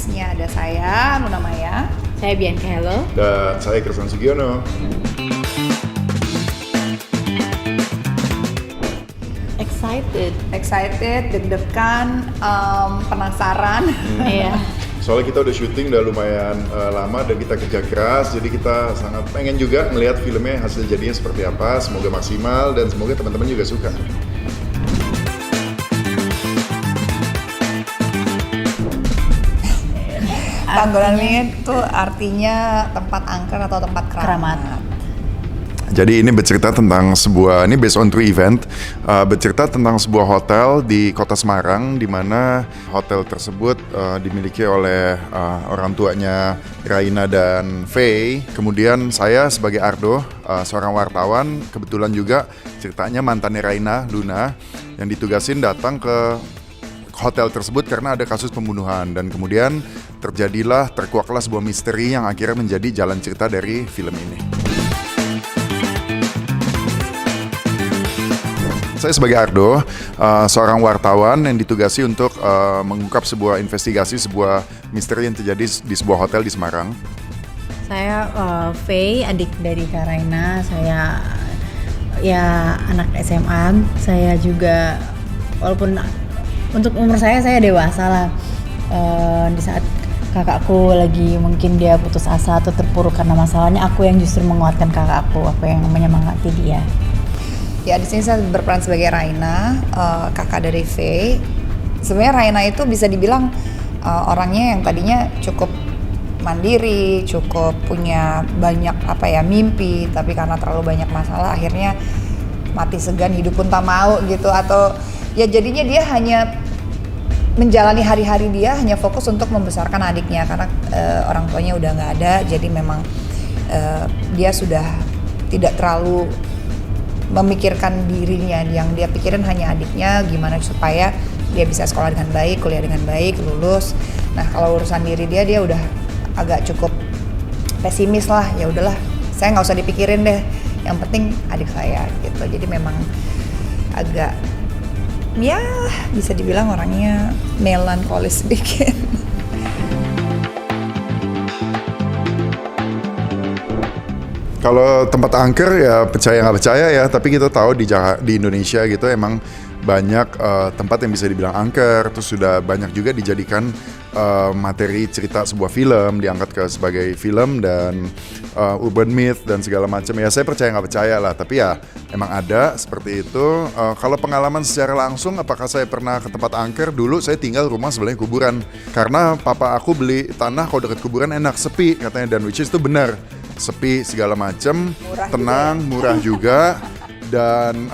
castnya ada saya, Luna Maya. Saya Bianca Hello. Dan saya Kristan Sugiono. Excited, deg-degan, penasaran. Iya. Soalnya kita udah syuting udah lumayan lama dan kita kerja keras, jadi kita sangat pengen juga melihat filmnya hasil jadinya seperti apa. Semoga maksimal dan semoga teman-teman juga suka. Panggolan Wingit itu artinya tempat angker atau tempat keramat. Jadi ini bercerita tentang ini based on true event, bercerita tentang sebuah hotel di kota Semarang, di mana hotel tersebut dimiliki oleh orang tuanya Raina dan Faye. Kemudian saya sebagai Ardo, seorang wartawan, kebetulan juga ceritanya mantannya Raina, Luna, yang ditugasin datang ke hotel tersebut karena ada kasus pembunuhan. Dan kemudian terkuaklah sebuah misteri yang akhirnya menjadi jalan cerita dari film ini. Saya sebagai Ardo, seorang wartawan yang ditugasi untuk mengungkap sebuah investigasi, sebuah misteri yang terjadi di sebuah hotel di Semarang. Saya Faye, adik dari Kak Raina. Saya ya anak SMA. Saya juga, walaupun untuk umur saya dewasa lah. Di saat kakakku lagi mungkin dia putus asa atau terpuruk karena masalahnya, aku yang justru menguatkan kakakku, aku yang menyemangati dia. Ya, di sini saya berperan sebagai Raina, kakak dari Faye. Sebenarnya Raina itu bisa dibilang orangnya yang tadinya cukup mandiri, cukup punya banyak mimpi, tapi karena terlalu banyak masalah akhirnya mati segan, hidup pun tak mau gitu, atau ya jadinya dia hanya menjalani hari-hari dia hanya fokus untuk membesarkan adiknya karena orang tuanya udah nggak ada, jadi memang dia sudah tidak terlalu memikirkan dirinya, yang dia pikirin hanya adiknya, gimana supaya dia bisa sekolah dengan baik, kuliah dengan baik, lulus. Nah, kalau urusan diri dia udah agak cukup pesimis lah. Ya udahlah, saya nggak usah dipikirin deh, yang penting adik saya gitu. Jadi memang agak ya bisa dibilang orangnya melankolis sedikit. Kalau tempat angker ya percaya nggak percaya ya, tapi kita tahu di Indonesia gitu emang banyak tempat yang bisa dibilang angker, terus sudah banyak juga dijadikan materi cerita sebuah film, diangkat sebagai film dan urban myth dan segala macam. Ya saya percaya nggak percaya lah, tapi ya emang ada seperti itu. Kalau pengalaman secara langsung, apakah saya pernah ke tempat angker? Dulu saya tinggal rumah sebelahnya kuburan, karena papa aku beli tanah kalau dekat kuburan enak, sepi katanya, dan which is itu benar. Sepi segala macam, tenang, murah juga, dan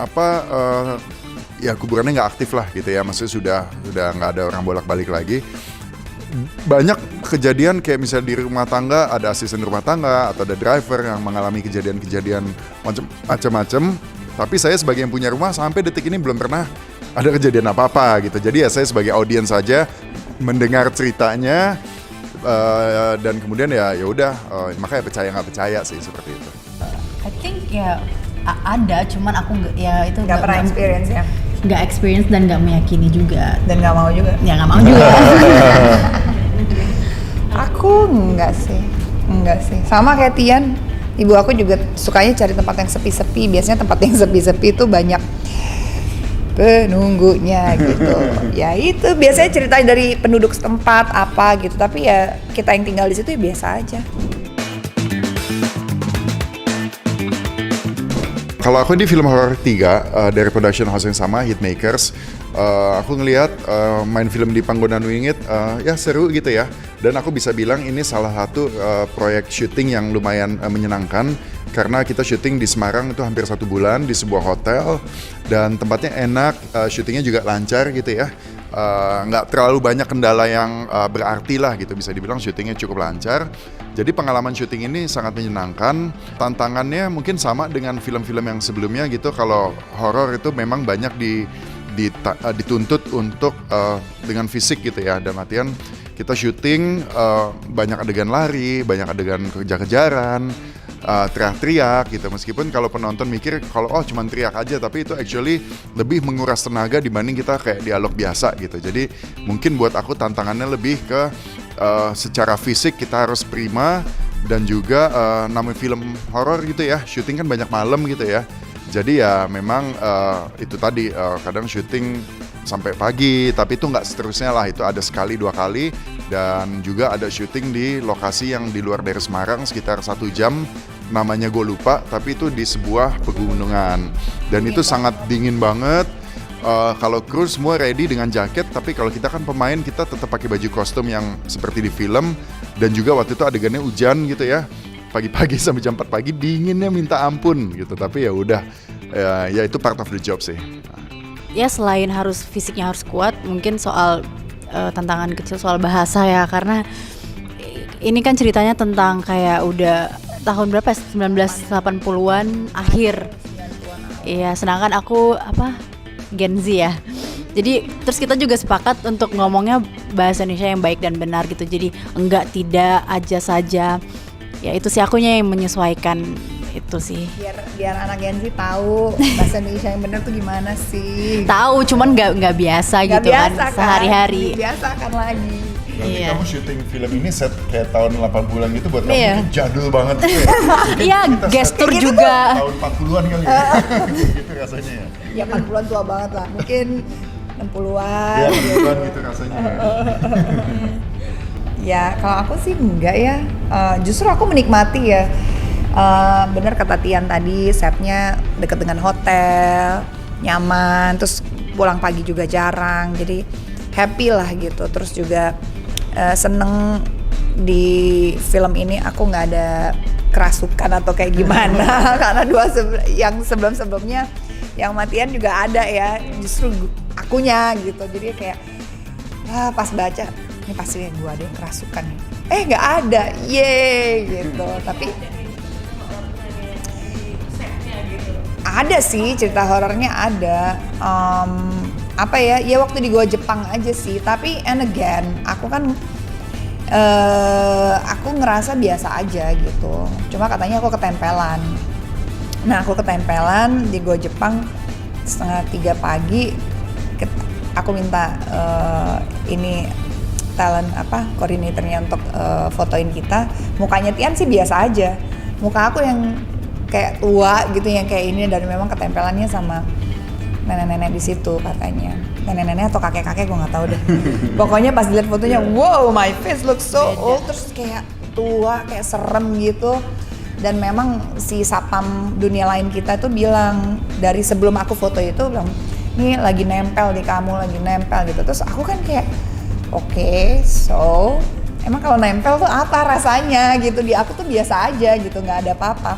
ya kuburannya nggak aktif lah gitu ya, maksudnya sudah nggak ada orang bolak-balik lagi. Banyak kejadian kayak misalnya di rumah tangga ada asisten rumah tangga atau ada driver yang mengalami kejadian-kejadian macam-macam, tapi saya sebagai yang punya rumah sampai detik ini belum pernah ada kejadian apa-apa gitu. Jadi ya saya sebagai audiens saja mendengar ceritanya. Dan kemudian ya udah, makanya percaya nggak percaya sih seperti itu. I think ya ada, cuman aku nggak pernah experience ya. Nggak experience dan nggak meyakini juga. Dan nggak mau juga. Ya nggak mau juga. Aku enggak sih. Sama kayak Tian, ibu aku juga sukanya cari tempat yang sepi-sepi. Biasanya tempat yang sepi-sepi itu banyak penunggunya gitu. Ya itu biasanya cerita dari penduduk setempat apa gitu, tapi ya kita yang tinggal di situ ya biasa aja. Kalau aku di film horor 3 dari production house yang sama, Hitmakers, aku ngelihat main film di Panggonan Wingit ya seru gitu ya. Dan aku bisa bilang ini salah satu proyek syuting yang lumayan menyenangkan, karena kita syuting di Semarang itu hampir 1 bulan di sebuah hotel, dan tempatnya enak, syutingnya juga lancar gitu ya. Nggak terlalu banyak kendala yang berarti lah gitu, bisa dibilang syutingnya cukup lancar. Jadi pengalaman syuting ini sangat menyenangkan. Tantangannya mungkin sama dengan film-film yang sebelumnya gitu. Kalau horor itu memang banyak dituntut untuk dengan fisik gitu ya. Dan artian kita syuting banyak adegan lari, banyak adegan kejar-kejaran, teriak-teriak gitu. Meskipun kalau penonton mikir kalau cuman teriak aja, tapi itu actually lebih menguras tenaga dibanding kita kayak dialog biasa gitu. Jadi mungkin buat aku tantangannya lebih ke secara fisik kita harus prima, dan juga namanya film horor gitu ya, syuting kan banyak malam gitu ya. Jadi ya memang itu tadi kadang syuting sampai pagi, tapi itu nggak seterusnya lah, itu ada sekali 2 kali. Dan juga ada syuting di lokasi yang di luar dari Semarang sekitar 1 jam, namanya gue lupa, tapi itu di sebuah pegunungan dan itu sangat dingin banget. Kalau kru semua ready dengan jaket, tapi kalau kita kan pemain, kita tetap pakai baju kostum yang seperti di film. Dan juga waktu itu adegannya hujan gitu ya, pagi-pagi sampai jam 4 pagi dinginnya minta ampun gitu. Tapi ya udah, ya itu part of the job sih. Ya selain harus fisiknya harus kuat, mungkin soal tantangan kecil soal bahasa ya, karena ini kan ceritanya tentang kayak udah tahun berapa ya, 1980-an akhir. Iya, sedangkan aku Gen Z ya. Jadi terus kita juga sepakat untuk ngomongnya bahasa Indonesia yang baik dan benar gitu. Jadi enggak, tidak, aja saja. Ya itu sih akunya yang menyesuaikan itu sih. Biar anak Gen Z tahu bahasa Indonesia yang benar tuh gimana sih. Tahu, cuman nggak biasa gitu kan sehari-hari. Dibiasakan lagi. Nanti Iya. kamu syuting film ini set kayak tahun 80-an gitu, buat kamu Iya. itu jadul banget gitu ya. Iya, gestur gitu juga. Tahun 40-an kali ya. Gitu rasanya ya. Ya 40-an tua banget lah, mungkin 60-an. Ya 40-an gitu rasanya ya. Ya kalau aku sih enggak ya, justru aku menikmati ya. Bener kata Tian tadi, setnya deket dengan hotel, nyaman, terus pulang pagi juga jarang, jadi happy lah gitu. Terus juga seneng di film ini aku nggak ada kerasukan atau kayak gimana karena yang sebelumnya yang matian juga ada ya, justru akunya gitu. Jadi kayak pas baca ini pasti gue ada yang kerasukan nih, nggak ada, yeay gitu. Tapi ada sih cerita horornya ada. Ya waktu di Goa Jepang aja sih. Tapi and again aku kan aku ngerasa biasa aja gitu. Cuma katanya aku ketempelan. Nah aku ketempelan di Goa Jepang 2:30 pagi. Aku minta ini talent koordinatornya untuk fotoin kita. Mukanya Tian sih biasa aja. Muka aku yang kayak tua gitu, yang kayak ini, dan memang ketempelannya sama nenek-nenek di situ katanya. Nenek-nenek atau kakek-kakek gue nggak tahu deh. Pokoknya pas dilihat fotonya, wow, my face looks so old, terus kayak tua, kayak serem gitu. Dan memang si sapam dunia lain kita tuh bilang dari sebelum aku foto itu bilang, nih lagi nempel di kamu, lagi nempel gitu. Terus aku kan kayak, oke, so emang kalau nempel tuh apa rasanya gitu? Di aku tuh biasa aja gitu, nggak ada apa-apa.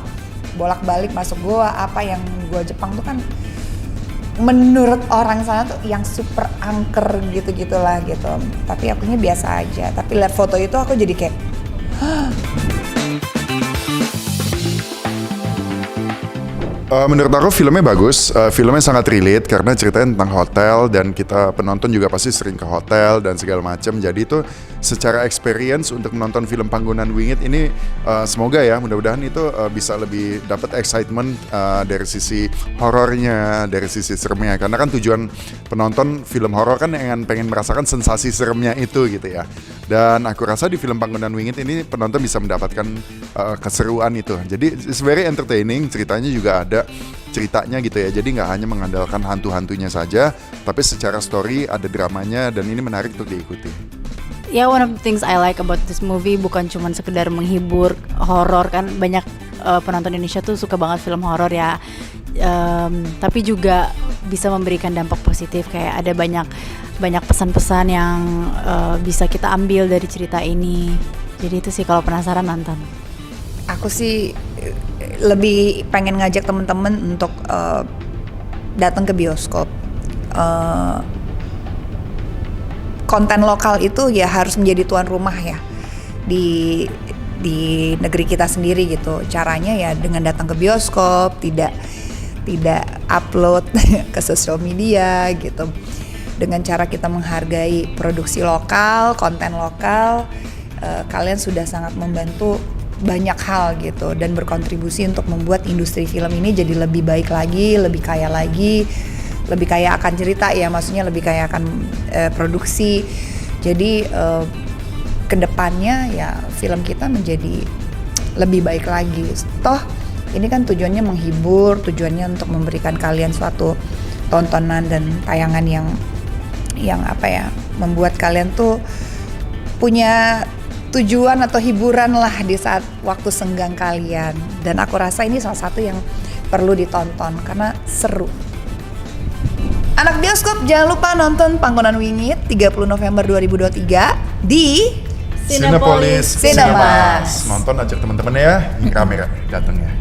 Bolak-balik masuk gua, yang gua Jepang tuh kan menurut orang sana tuh yang super angker gitu-gitulah gitu. Tapi akunya biasa aja. Tapi lihat foto itu aku jadi kayak Menurut aku filmnya bagus, filmnya sangat relate karena ceritanya tentang hotel dan kita penonton juga pasti sering ke hotel dan segala macam. Jadi itu secara experience untuk menonton film Panggonan Wingit ini semoga ya, mudah-mudahan itu bisa lebih dapat excitement dari sisi horornya, dari sisi seremnya. Karena kan tujuan penonton film horor kan pengen merasakan sensasi seremnya itu gitu ya. Dan aku rasa di film Panggonan Wingit ini penonton bisa mendapatkan keseruan itu. Jadi it's very entertaining, ceritanya juga ada ceritanya gitu ya, jadi nggak hanya mengandalkan hantu-hantunya saja, tapi secara story ada dramanya dan ini menarik untuk diikuti. Ya, one of the things I like about this movie bukan cuma sekedar menghibur, horor kan banyak penonton Indonesia tuh suka banget film horor ya, tapi juga bisa memberikan dampak positif, kayak ada banyak pesan-pesan yang bisa kita ambil dari cerita ini. Jadi itu sih kalau penasaran nonton. aku sih lebih pengen ngajak temen-temen untuk datang ke bioskop. Konten lokal itu ya harus menjadi tuan rumah ya di negeri kita sendiri gitu. Caranya ya dengan datang ke bioskop, tidak upload ke sosial media gitu. Dengan cara kita menghargai produksi lokal, konten lokal, kalian sudah sangat membantu banyak hal gitu dan berkontribusi untuk membuat industri film ini jadi lebih baik lagi, lebih kaya akan cerita ya, maksudnya lebih kaya akan produksi. Jadi kedepannya ya film kita menjadi lebih baik lagi. Toh ini kan tujuannya menghibur, tujuannya untuk memberikan kalian suatu tontonan dan tayangan yang apa ya, membuat kalian tuh punya tujuan atau hiburan lah di saat waktu senggang kalian. Dan aku rasa ini salah satu yang perlu ditonton karena seru. Anak bioskop, jangan lupa nonton Panggonan Wingit 30 November 2023 di Cinepolis Cinemas. Nonton, ajak teman-teman ya, rame datang ya.